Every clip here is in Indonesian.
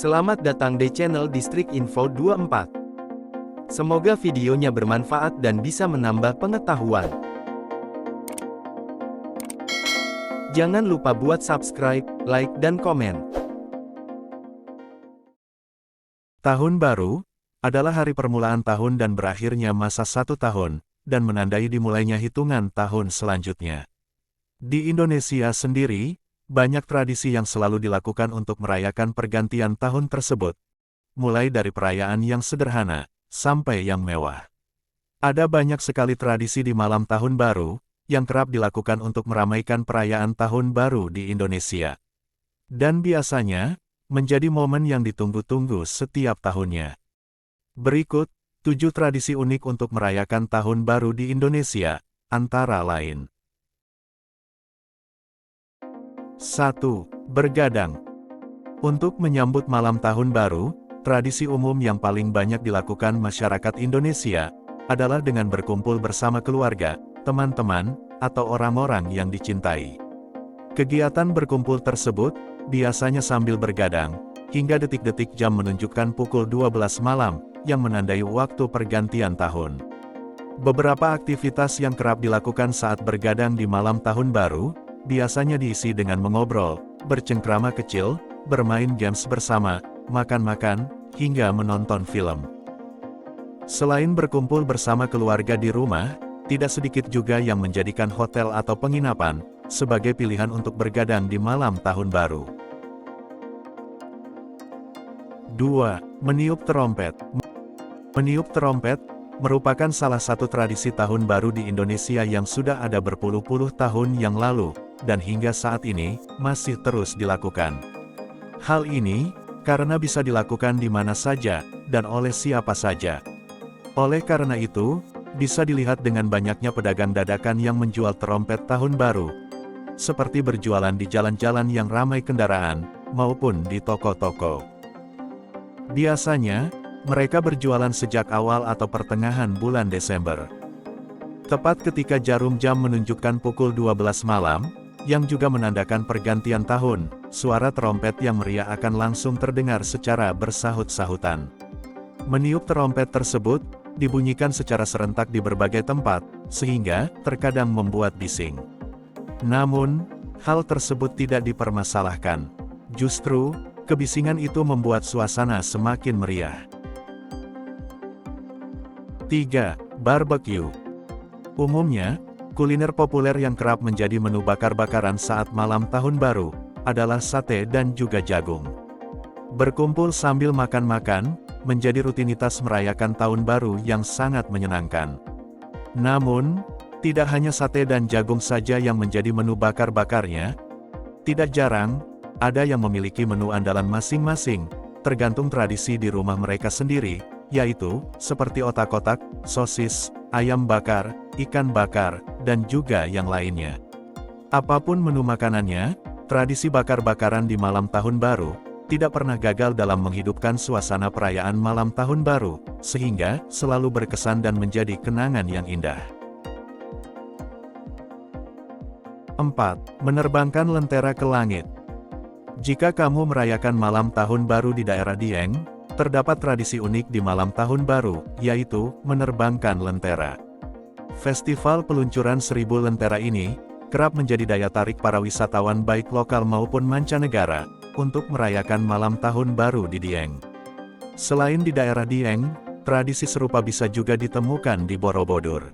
Selamat datang di channel Distrik Info 24. Semoga videonya bermanfaat dan bisa menambah pengetahuan. Jangan lupa buat subscribe, like, dan komen. Tahun Baru adalah hari permulaan tahun dan berakhirnya masa satu tahun, dan menandai dimulainya hitungan tahun selanjutnya. Di Indonesia sendiri, banyak tradisi yang selalu dilakukan untuk merayakan pergantian tahun tersebut, mulai dari perayaan yang sederhana, sampai yang mewah. Ada banyak sekali tradisi di malam tahun baru, yang kerap dilakukan untuk meramaikan perayaan tahun baru di Indonesia. Dan biasanya, menjadi momen yang ditunggu-tunggu setiap tahunnya. Berikut, 7 tradisi unik untuk merayakan tahun baru di Indonesia, antara lain. 1. Bergadang. Untuk menyambut malam tahun baru, tradisi umum yang paling banyak dilakukan masyarakat Indonesia adalah dengan berkumpul bersama keluarga, teman-teman, atau orang-orang yang dicintai. Kegiatan berkumpul tersebut biasanya sambil bergadang, hingga detik-detik jam menunjukkan pukul 12 malam, yang menandai waktu pergantian tahun. Beberapa aktivitas yang kerap dilakukan saat bergadang di malam tahun baru, biasanya diisi dengan mengobrol, bercengkrama kecil, bermain games bersama, makan-makan, hingga menonton film. Selain berkumpul bersama keluarga di rumah, tidak sedikit juga yang menjadikan hotel atau penginapan sebagai pilihan untuk bergadang di malam tahun baru. 2. Meniup trompet. Meniup trompet merupakan salah satu tradisi tahun baru di Indonesia yang sudah ada berpuluh-puluh tahun yang lalu, dan hingga saat ini, masih terus dilakukan. Hal ini, karena bisa dilakukan di mana saja, dan oleh siapa saja. Oleh karena itu, bisa dilihat dengan banyaknya pedagang dadakan yang menjual trompet tahun baru, seperti berjualan di jalan-jalan yang ramai kendaraan, maupun di toko-toko. Biasanya, mereka berjualan sejak awal atau pertengahan bulan Desember. Tepat ketika jarum jam menunjukkan pukul 12 malam, yang juga menandakan pergantian tahun, suara trompet yang meriah akan langsung terdengar secara bersahut-sahutan. Meniup trompet tersebut dibunyikan secara serentak di berbagai tempat, sehingga terkadang membuat bising. Namun, hal tersebut tidak dipermasalahkan. Justru, kebisingan itu membuat suasana semakin meriah. 3. Barbecue. Umumnya, kuliner populer yang kerap menjadi menu bakar-bakaran saat malam tahun baru, adalah sate dan juga jagung. Berkumpul sambil makan-makan, menjadi rutinitas merayakan tahun baru yang sangat menyenangkan. Namun, tidak hanya sate dan jagung saja yang menjadi menu bakar-bakarnya. Tidak jarang, ada yang memiliki menu andalan masing-masing, tergantung tradisi di rumah mereka sendiri, yaitu, seperti otak-otak, sosis, ayam bakar, ikan bakar, dan juga yang lainnya. Apapun menu makanannya, tradisi bakar-bakaran di malam tahun baru, tidak pernah gagal dalam menghidupkan suasana perayaan malam tahun baru, sehingga selalu berkesan dan menjadi kenangan yang indah. 4. Menerbangkan lentera ke langit. Jika kamu merayakan malam tahun baru di daerah Dieng, terdapat tradisi unik di malam tahun baru, yaitu menerbangkan lentera. Festival peluncuran 1000 lentera ini, kerap menjadi daya tarik para wisatawan baik lokal maupun mancanegara, untuk merayakan malam tahun baru di Dieng. Selain di daerah Dieng, tradisi serupa bisa juga ditemukan di Borobudur.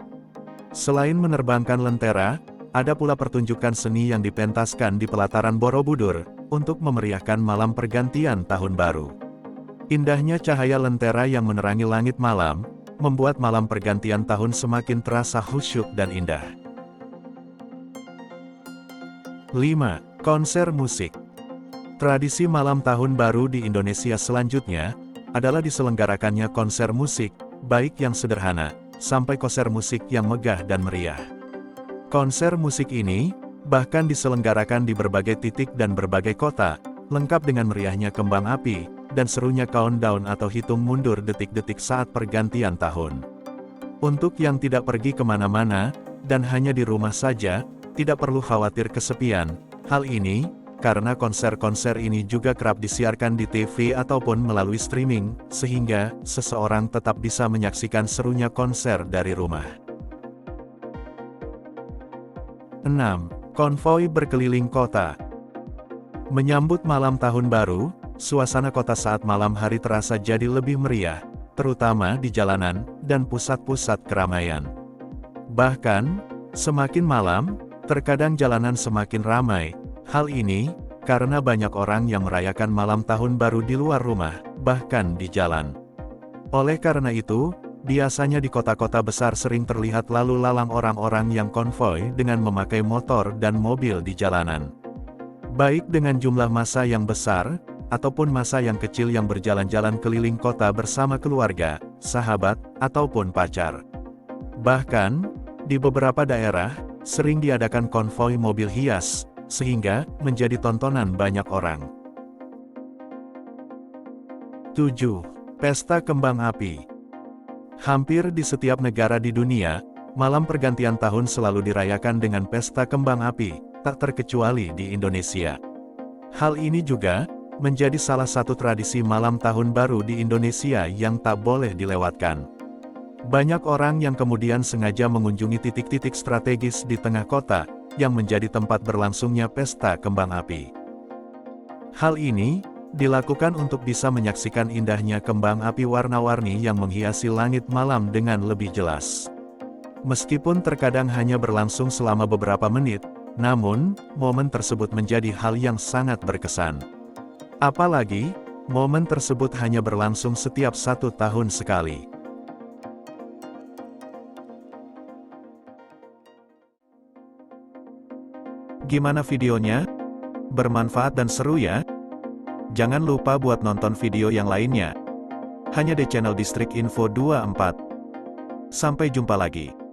Selain menerbangkan lentera, ada pula pertunjukan seni yang dipentaskan di pelataran Borobudur, untuk memeriahkan malam pergantian tahun baru. Indahnya cahaya lentera yang menerangi langit malam, membuat malam pergantian tahun semakin terasa khusyuk dan indah. 5. Konser musik. Tradisi malam tahun baru di Indonesia selanjutnya, adalah diselenggarakannya konser musik, baik yang sederhana, sampai konser musik yang megah dan meriah. Konser musik ini, bahkan diselenggarakan di berbagai titik dan berbagai kota, lengkap dengan meriahnya kembang api, dan serunya countdown atau hitung mundur detik-detik saat pergantian tahun. Untuk yang tidak pergi kemana-mana, dan hanya di rumah saja, tidak perlu khawatir kesepian. Hal ini karena konser-konser ini juga kerap disiarkan di TV ataupun melalui streaming, sehingga seseorang tetap bisa menyaksikan serunya konser dari rumah. 6. Konvoi berkeliling kota. Menyambut malam tahun baru, suasana kota saat malam hari terasa jadi lebih meriah, terutama di jalanan dan pusat-pusat keramaian. Bahkan, semakin malam, terkadang jalanan semakin ramai. Hal ini, karena banyak orang yang merayakan malam tahun baru di luar rumah, bahkan di jalan. Oleh karena itu, biasanya di kota-kota besar sering terlihat lalu lalang orang-orang yang konvoi dengan memakai motor dan mobil di jalanan. Baik dengan jumlah massa yang besar, ataupun massa yang kecil yang berjalan-jalan keliling kota bersama keluarga, sahabat, ataupun pacar. Bahkan, di beberapa daerah, sering diadakan konvoi mobil hias, sehingga menjadi tontonan banyak orang. 7. Pesta Kembang Api. Hampir di setiap negara di dunia, malam pergantian tahun selalu dirayakan dengan pesta kembang api, tak terkecuali di Indonesia. Hal ini juga menjadi salah satu tradisi malam tahun baru di Indonesia yang tak boleh dilewatkan. Banyak orang yang kemudian sengaja mengunjungi titik-titik strategis di tengah kota, yang menjadi tempat berlangsungnya pesta kembang api. Hal ini dilakukan untuk bisa menyaksikan indahnya kembang api warna-warni yang menghiasi langit malam dengan lebih jelas. Meskipun terkadang hanya berlangsung selama beberapa menit, namun, momen tersebut menjadi hal yang sangat berkesan. Apalagi, momen tersebut hanya berlangsung setiap 1 tahun sekali. Gimana videonya? Bermanfaat dan seru ya? Jangan lupa buat nonton video yang lainnya. Hanya di channel Distrik Info 24. Sampai jumpa lagi.